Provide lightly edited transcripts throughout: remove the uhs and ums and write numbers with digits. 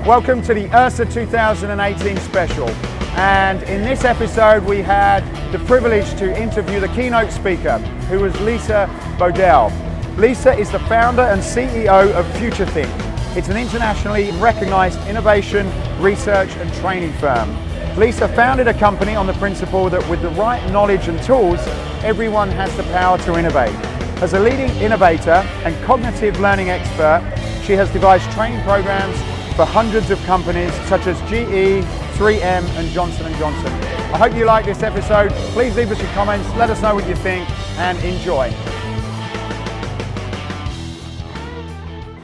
Welcome to the IHRSA 2018 special, and in this episode we had the privilege to interview the keynote speaker, who was Lisa Bodell. Lisa is the founder and CEO of futurethink. It's an internationally recognized innovation, research and training firm. Lisa founded a company on the principle that with the right knowledge and tools, everyone has the power to innovate. As a leading innovator and cognitive learning expert, she has devised training programs for hundreds of companies such as GE, 3M and Johnson & Johnson. I hope you like this episode. Please leave us your comments, let us know what you think and enjoy.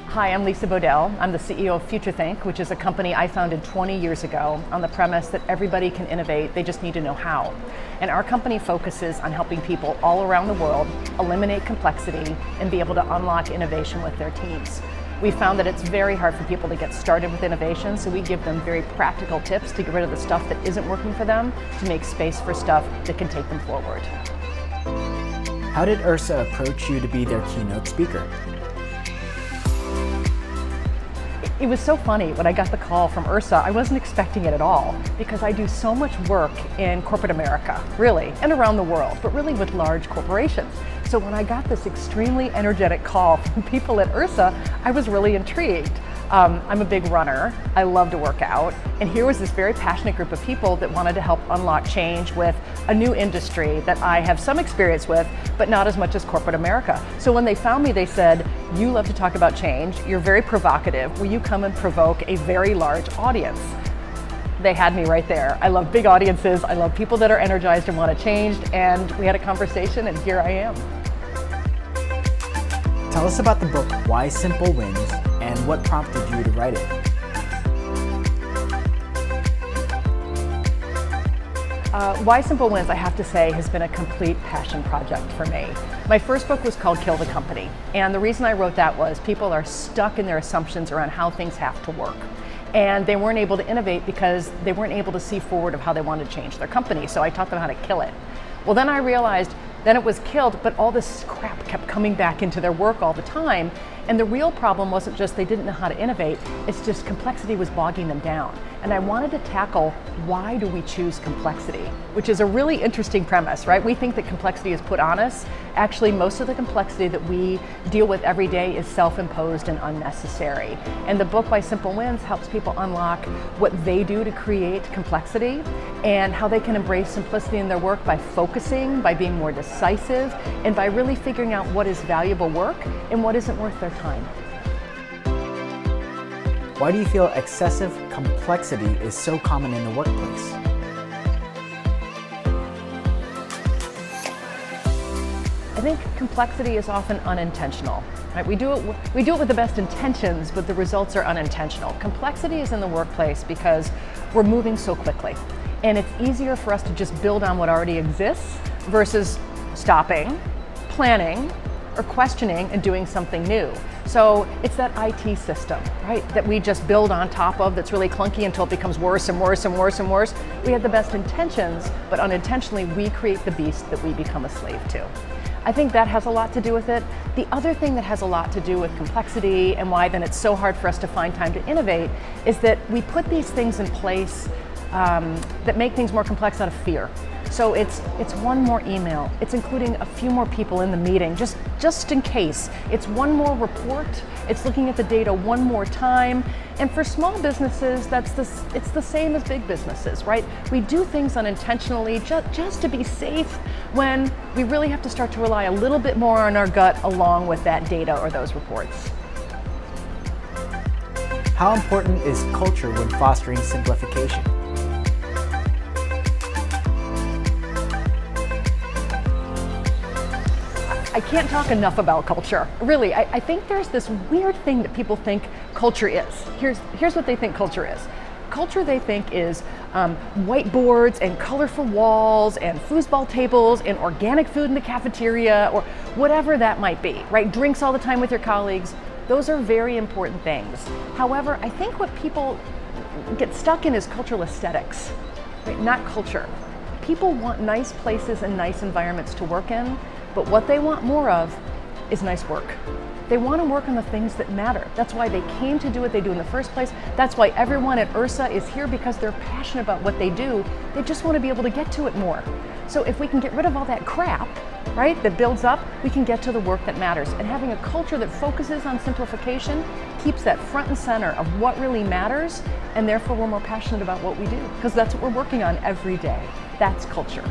Hi, I'm Lisa Bodell. I'm the CEO of futurethink, which is a company I founded 20 years ago on the premise that everybody can innovate, they just need to know how. And our company focuses on helping people all around the world eliminate complexity and be able to unlock innovation with their teams. We found that it's very hard for people to get started with innovation, so we give them very practical tips to get rid of the stuff that isn't working for them to make space for stuff that can take them forward. How did IHRSA approach you to be their keynote speaker? It was so funny when I got the call from IHRSA. I wasn't expecting it at all because I do so much work in corporate America, really, and around the world, but really with large corporations. So when I got this extremely energetic call from people at IHRSA, I was really intrigued. I'm a big runner. I love to work out. And here was this very passionate group of people that wanted to help unlock change with a new industry that I have some experience with, but not as much as corporate America. So when they found me, they said, "You love to talk about change. You're very provocative. Will you come and provoke a very large audience?" They had me right there. I love big audiences. I love people that are energized and want to change. And we had a conversation, and here I am. Tell us about the book, Why Simple Wins, and what prompted you to write it. Why Simple Wins, I have to say, has been a complete passion project for me. My first book was called Kill the Company, and the reason I wrote that was people are stuck in their assumptions around how things have to work. And they weren't able to innovate because they weren't able to see forward of how they wanted to change their company, so I taught them how to kill it. Well, then I realized then it was killed, but all this crap kept coming back into their work all the time. And the real problem wasn't just they didn't know how to innovate, it's just complexity was bogging them down. And I wanted to tackle why do we choose complexity, which is a really interesting premise, right? We think that complexity is put on us. Actually, most of the complexity that we deal with every day is self-imposed and unnecessary. And the book Why Simple Wins helps people unlock what they do to create complexity and how they can embrace simplicity in their work by focusing, by being more decisive, and by really figuring out what is valuable work and what isn't worth their time. Why do you feel excessive complexity is so common in the workplace? I think complexity is often unintentional. Right? We do it with the best intentions, but the results are unintentional. Complexity is in the workplace because we're moving so quickly. And it's easier for us to just build on what already exists versus stopping, planning, or questioning and doing something new. So it's that IT system, right, that we just build on top of that's really clunky until it becomes worse and worse and worse and worse. We had the best intentions, but unintentionally we create the beast that we become a slave to. I think that has a lot to do with it. The other thing that has a lot to do with complexity and why then it's so hard for us to find time to innovate is that we put these things in place that make things more complex out of fear. So it's one more email, it's including a few more people in the meeting, just in case. It's one more report, it's looking at the data one more time. And for small businesses, it's the same as big businesses, right? We do things unintentionally just to be safe when we really have to start to rely a little bit more on our gut along with that data or those reports. How important is culture when fostering simplification? I can't talk enough about culture. Really, I think there's this weird thing that people think culture is. Here's what they think culture is. Culture, they think, is whiteboards and colorful walls and foosball tables and organic food in the cafeteria or whatever that might be, right? Drinks all the time with your colleagues. Those are very important things. However, I think what people get stuck in is cultural aesthetics, right? Not culture. People want nice places and nice environments to work in, But what they want more of is nice work. They want to work on the things that matter. That's why they came to do what they do in the first place. That's why everyone at IHRSA is here, because they're passionate about what they do. They just want to be able to get to it more. So if we can get rid of all that crap, right, that builds up, we can get to the work that matters. And having a culture that focuses on simplification keeps that front and center of what really matters, and therefore we're more passionate about what we do, because that's what we're working on every day. That's culture.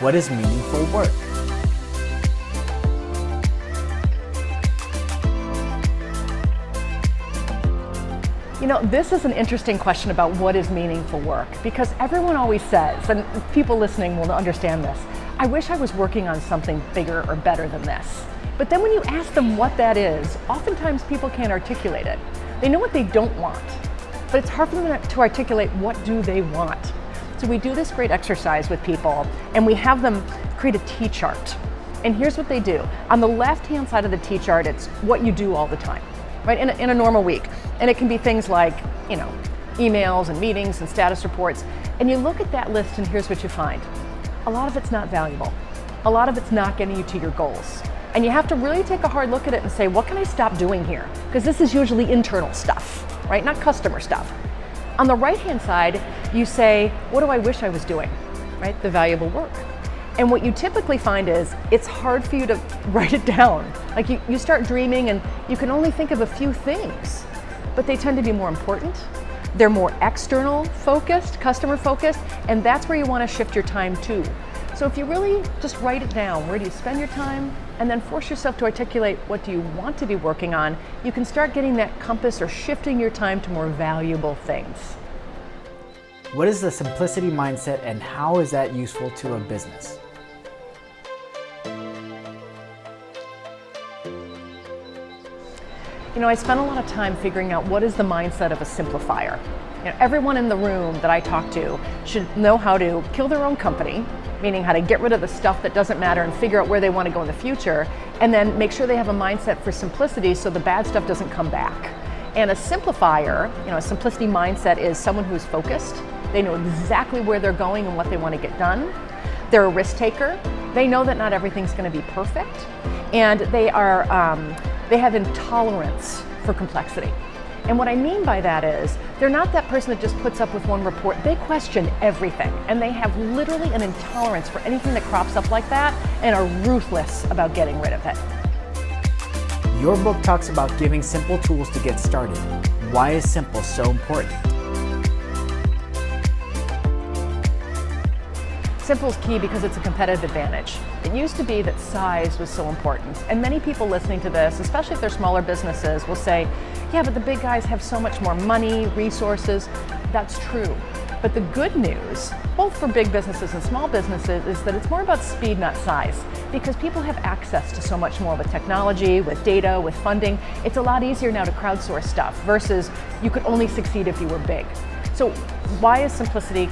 What is meaningful work? You know, this is an interesting question about what is meaningful work, because everyone always says, and people listening will understand this, I wish I was working on something bigger or better than this. But then when you ask them what that is, oftentimes people can't articulate it. They know what they don't want, but it's hard for them to articulate what do they want. So we do this great exercise with people, and we have them create a T-chart. And here's what they do. On the left-hand side of the T-chart, it's what you do all the time, right, in a normal week. And it can be things like, you know, emails and meetings and status reports. And you look at that list and here's what you find. A lot of it's not valuable. A lot of it's not getting you to your goals. And you have to really take a hard look at it and say, what can I stop doing here? Because this is usually internal stuff, right? Not customer stuff. On the right-hand side, you say, what do I wish I was doing, right? The valuable work. And what you typically find is it's hard for you to write it down. Like you start dreaming and you can only think of a few things, but they tend to be more important. They're more external focused, customer focused, and that's where you want to shift your time to. So if you really just write it down, where do you spend your time, and then force yourself to articulate what do you want to be working on, you can start getting that compass or shifting your time to more valuable things. What is the simplicity mindset, and how is that useful to a business? You know, I spent a lot of time figuring out what is the mindset of a simplifier. You know, everyone in the room that I talk to should know how to kill their own company, meaning how to get rid of the stuff that doesn't matter and figure out where they want to go in the future, and then make sure they have a mindset for simplicity so the bad stuff doesn't come back. And a simplifier, you know, a simplicity mindset is someone who's focused. They know exactly where they're going and what they want to get done. They're a risk taker. They know that not everything's going to be perfect, and they have intolerance for complexity. And what I mean by that is, they're not that person that just puts up with one report. They question everything, and they have literally an intolerance for anything that crops up like that, and are ruthless about getting rid of it. Your book talks about giving simple tools to get started. Why is simple so important? Simple is key because it's a competitive advantage. It used to be that size was so important, and many people listening to this, especially if they're smaller businesses, will say, yeah, but the big guys have so much more money, resources. That's true. But the good news, both for big businesses and small businesses, is that it's more about speed, not size, because people have access to so much more with technology, with data, with funding. It's a lot easier now to crowdsource stuff versus you could only succeed if you were big. So why is simplicity?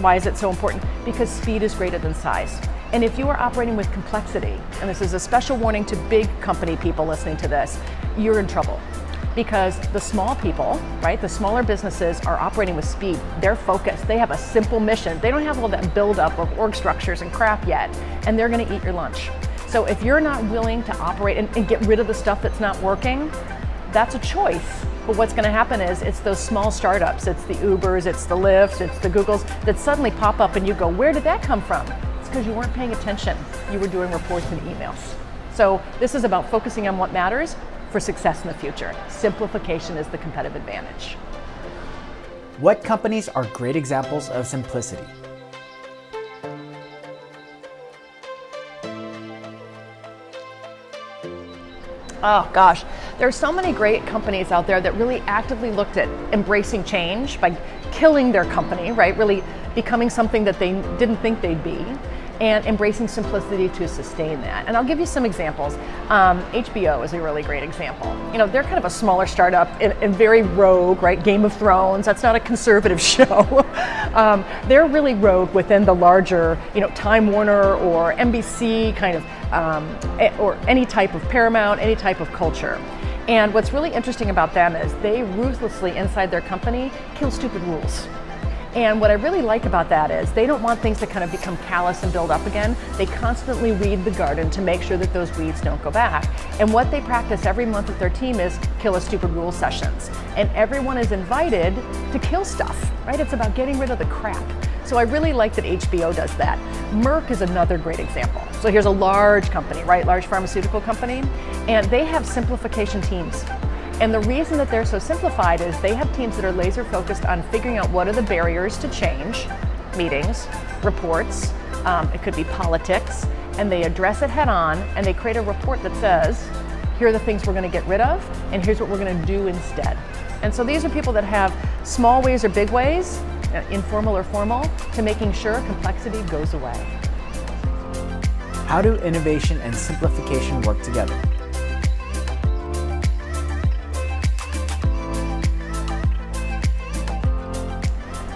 Why is it so important? Because speed is greater than size. And if you are operating with complexity, and this is a special warning to big company people listening to this, you're in trouble. Because the small people, right, the smaller businesses are operating with speed. They're focused. They have a simple mission. They don't have all that buildup of org structures and crap yet, and they're going to eat your lunch. So if you're not willing to operate and get rid of the stuff that's not working, that's a choice. But what's going to happen is it's those small startups, it's the Ubers, it's the Lyfts, it's the Googles that suddenly pop up and you go, where did that come from? It's because you weren't paying attention. You were doing reports and emails. So this is about focusing on what matters for success in the future. Simplification is the competitive advantage. What companies are great examples of simplicity? Oh gosh, there are so many great companies out there that really actively looked at embracing change by killing their company, right? Really becoming something that they didn't think they'd be, and embracing simplicity to sustain that. And I'll give you some examples. HBO is a really great example. You know, they're kind of a smaller startup and very rogue, right? Game of Thrones, that's not a conservative show. They're really rogue within the larger, you know, Time Warner or NBC kind of, or any type of Paramount, any type of culture. And what's really interesting about them is they ruthlessly, inside their company, kill stupid rules. And what I really like about that is they don't want things to kind of become callous and build up again. They constantly weed the garden to make sure that those weeds don't go back. And what they practice every month with their team is kill a stupid rule sessions. And everyone is invited to kill stuff, right? It's about getting rid of the crap. So I really like that HBO does that. Merck is another great example. So here's a large company, right? Large pharmaceutical company. And they have simplification teams. And the reason that they're so simplified is they have teams that are laser focused on figuring out what are the barriers to change, meetings, reports, it could be politics, and they address it head on, and they create a report that says, here are the things we're going to get rid of, and here's what we're going to do instead. And so these are people that have small ways or big ways, informal or formal, to making sure complexity goes away. How do innovation and simplification work together?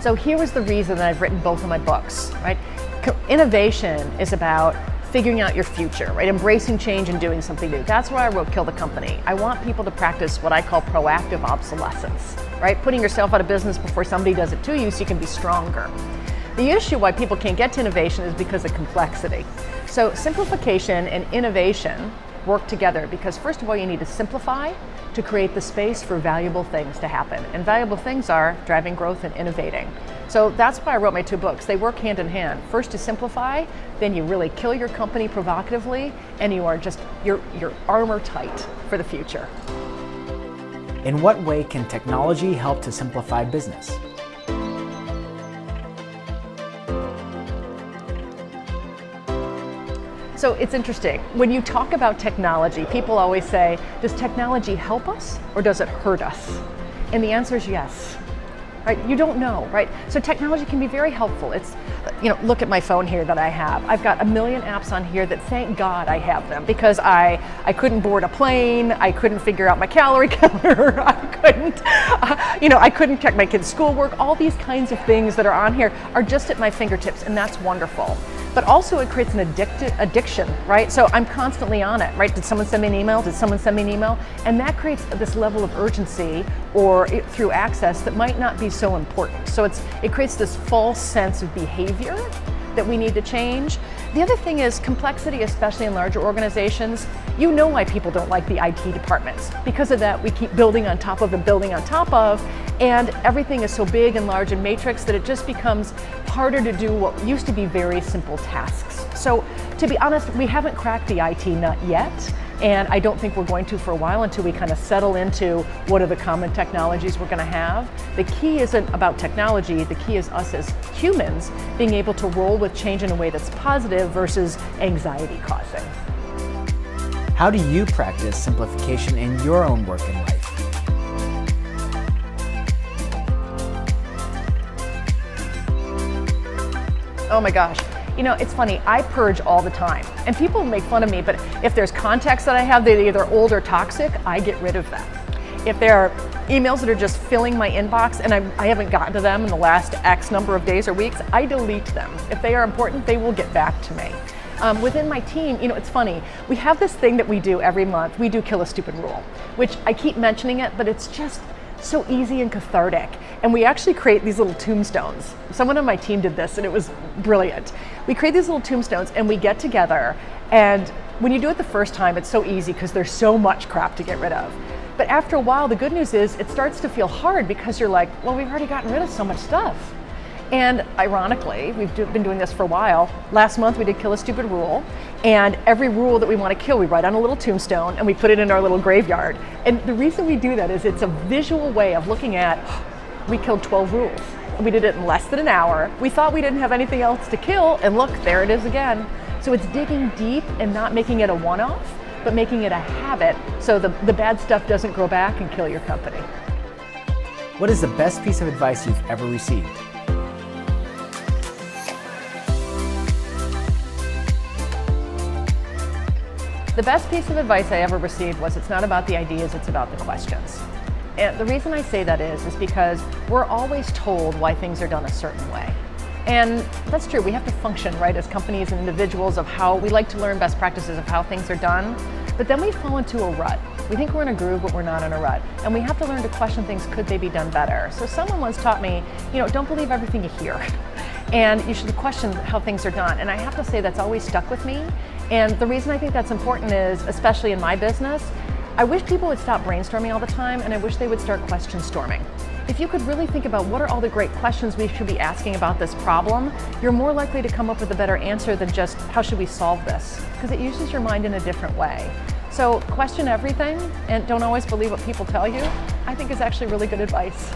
So here was the reason that I've written both of my books, right? Innovation is about figuring out your future, right? Embracing change and doing something new. That's why I wrote Kill the Company. I want people to practice what I call proactive obsolescence, right? Putting yourself out of business before somebody does it to you so you can be stronger. The issue why people can't get to innovation is because of complexity. So simplification and innovation work together because first of all, you need to simplify to create the space for valuable things to happen. And valuable things are driving growth and innovating. So that's why I wrote my two books. They work hand in hand. First you simplify, then you really kill your company provocatively, and you are just, you're armor tight for the future. In what way can technology help to simplify business? So it's interesting. When you talk about technology, people always say, does technology help us or does it hurt us? And the answer is yes. Right? You don't know, right? So technology can be very helpful. It's, look at my phone here that I have. I've got a million apps on here that thank God I have them because I couldn't board a plane, I couldn't figure out my calorie counter, I couldn't check my kids' schoolwork. All these kinds of things that are on here are just at my fingertips, and that's wonderful. But also it creates an addiction, right? So I'm constantly on it, right? Did someone send me an email? Did someone send me an email? And that creates this level of urgency or through access that might not be so important. So it creates this false sense of behavior that we need to change. The other thing is complexity, especially in larger organizations. You know why people don't like the IT departments. Because of that, we keep building on top of and building on top of, and everything is so big and large and matrix that it just becomes harder to do what used to be very simple tasks. So to be honest, we haven't cracked the IT nut yet, and I don't think we're going to for a while until we kind of settle into what are the common technologies we're going to have. The key isn't about technology, the key is us as humans being able to roll with change in a way that's positive versus anxiety causing. How do you practice simplification in your own work and life? Oh my gosh. It's funny, I purge all the time. And people make fun of me, but if there's contacts that I have that are either old or toxic, I get rid of them. If there are emails that are just filling my inbox and I haven't gotten to them in the last X number of days or weeks, I delete them. If they are important, they will get back to me. Within my team, it's funny, we have this thing that we do every month. We do Kill a Stupid Rule, which I keep mentioning it, but it's just so easy and cathartic. And we actually create these little tombstones. Someone on my team did this and it was brilliant. We create these little tombstones and we get together, and when you do it the first time, it's so easy because there's so much crap to get rid of. But after a while, the good news is it starts to feel hard because you're like, well, we've already gotten rid of so much stuff. And ironically, we've been doing this for a while. Last month we did Kill a Stupid Rule, and every rule that we want to kill, we write on a little tombstone and we put it in our little graveyard. And the reason we do that is it's a visual way of looking at, we killed 12 rules. We did it in less than an hour. We thought we didn't have anything else to kill, and look, there it is again. So it's digging deep and not making it a one-off, but making it a habit so the bad stuff doesn't grow back and kill your company. What is the best piece of advice you've ever received? The best piece of advice I ever received was it's not about the ideas, it's about the questions. And the reason I say that is because we're always told why things are done a certain way. And that's true, we have to function, right, as companies and individuals of how we like to learn best practices of how things are done, but then we fall into a rut. We think we're in a groove, but we're not in a rut. And we have to learn to question things, could they be done better? So someone once taught me, don't believe everything you hear. And you should question how things are done. And I have to say that's always stuck with me. And the reason I think that's important is, especially in my business, I wish people would stop brainstorming all the time, and I wish they would start question storming. If you could really think about what are all the great questions we should be asking about this problem, you're more likely to come up with a better answer than just how should we solve this, because it uses your mind in a different way. So question everything and don't always believe what people tell you, I think is actually really good advice.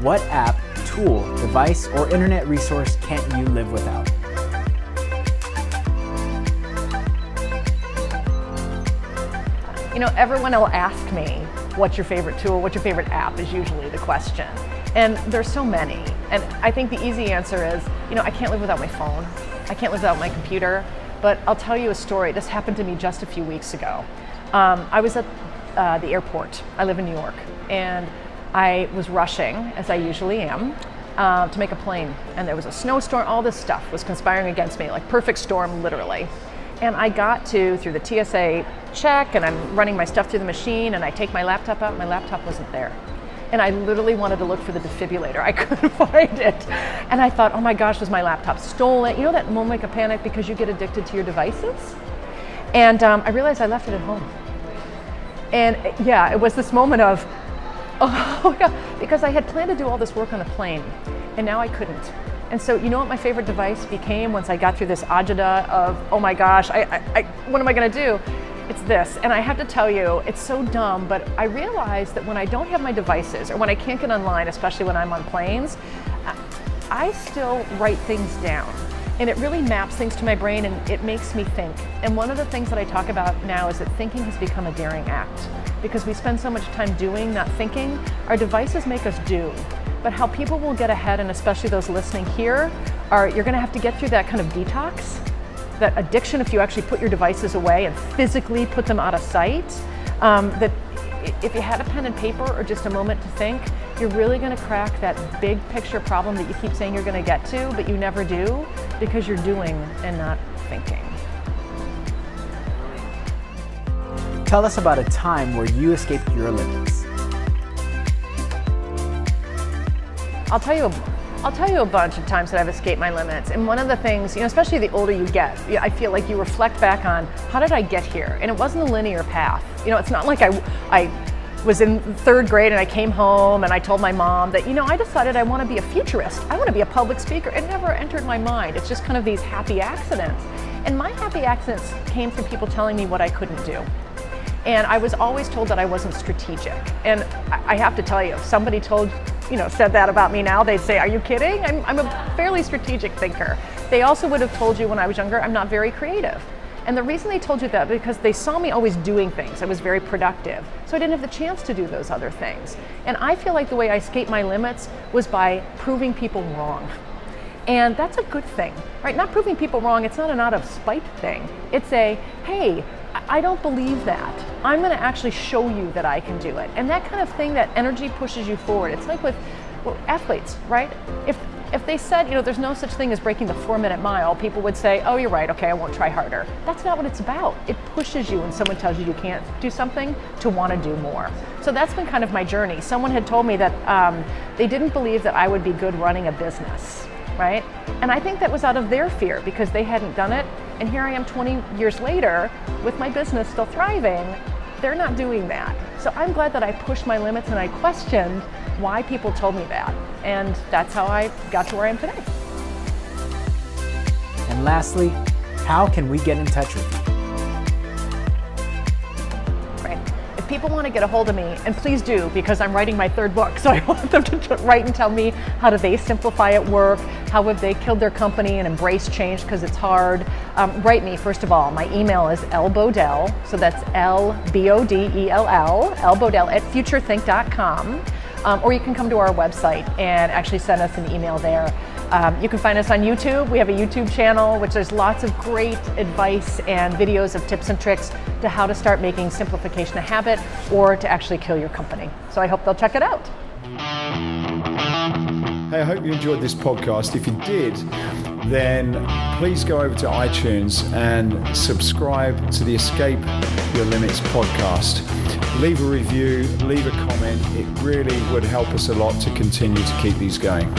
What app, tool, device, or internet resource can't you live without? Everyone will ask me, what's your favorite tool, what's your favorite app is usually the question. And there's so many. And I think the easy answer is, I can't live without my phone. I can't live without my computer. But I'll tell you a story. This happened to me just a few weeks ago. I was at the airport. I live in New York. And I was rushing, as I usually am, to make a plane. And there was a snowstorm. All this stuff was conspiring against me, like perfect storm, literally. And I got through the TSA check, and I'm running my stuff through the machine, and I take my laptop out, my laptop wasn't there. And I literally wanted to look for the defibrillator. I couldn't find it. And I thought, oh my gosh, was my laptop stolen? You know that moment of panic because you get addicted to your devices? And I realized I left it at home. And yeah, it was this moment of, oh yeah, because I had planned to do all this work on the plane, and now I couldn't. And so you know what my favorite device became once I got through this agita of, oh my gosh, what am I gonna do? It's this. And I have to tell you, it's so dumb, but I realized that when I don't have my devices, or when I can't get online, especially when I'm on planes, I still write things down. And it really maps things to my brain, and it makes me think. And one of the things that I talk about now is that thinking has become a daring act. Because we spend so much time doing, not thinking, our devices make us do. But how people will get ahead, and especially those listening here, you're gonna have to get through that kind of detox, that addiction if you actually put your devices away and physically put them out of sight. That if you had a pen and paper or just a moment to think, you're really gonna crack that big picture problem that you keep saying you're gonna get to, but you never do, because you're doing and not thinking. Tell us about a time where you escaped your limits. I'll tell you a bunch of times that I've escaped my limits. And one of the things, especially the older you get, I feel like you reflect back on, how did I get here? And it wasn't a linear path. It's not like I was in third grade and I came home and I told my mom that, I decided I want to be a futurist. I want to be a public speaker. It never entered my mind. It's just kind of these happy accidents. And my happy accidents came from people telling me what I couldn't do. And I was always told that I wasn't strategic. And I have to tell you, if somebody said that about me now, they'd say, are you kidding? I'm a fairly strategic thinker. They also would have told you when I was younger, I'm not very creative. And the reason they told you that, because they saw me always doing things. I was very productive. So I didn't have the chance to do those other things. And I feel like the way I escaped my limits was by proving people wrong. And that's a good thing, right? Not proving people wrong, it's not an out of spite thing. It's a, hey, I don't believe that. I'm gonna actually show you that I can do it. And that kind of thing, that energy pushes you forward. It's like with athletes, right? If they said, there's no such thing as breaking the 4-minute mile, people would say, oh, you're right, okay, I won't try harder. That's not what it's about. It pushes you when someone tells you you can't do something to want to do more. So that's been kind of my journey. Someone had told me that they didn't believe that I would be good running a business, right? And I think that was out of their fear because they hadn't done it. And here I am 20 years later with my business still thriving. They're not doing that. So I'm glad that I pushed my limits and I questioned why people told me that. And that's how I got to where I am today. And lastly, how can we get in touch with you? Right. If people want to get a hold of me, and please do, because I'm writing my 3rd book, so I want them to write and tell me how do they simplify at work, how have they killed their company and embraced change because it's hard. Write me, first of all. My email is lbodell, so that's L-B-O-D-E-L-L, lbodell at futurethink.com. Or you can come to our website and actually send us an email there. You can find us on YouTube. We have a YouTube channel, which there's lots of great advice and videos of tips and tricks to how to start making simplification a habit or to actually kill your company. So I hope they'll check it out. Hey, I hope you enjoyed this podcast. If you did, then please go over to iTunes and subscribe to the Escape Your Limits podcast. Leave a review, leave a comment. It really would help us a lot to continue to keep these going.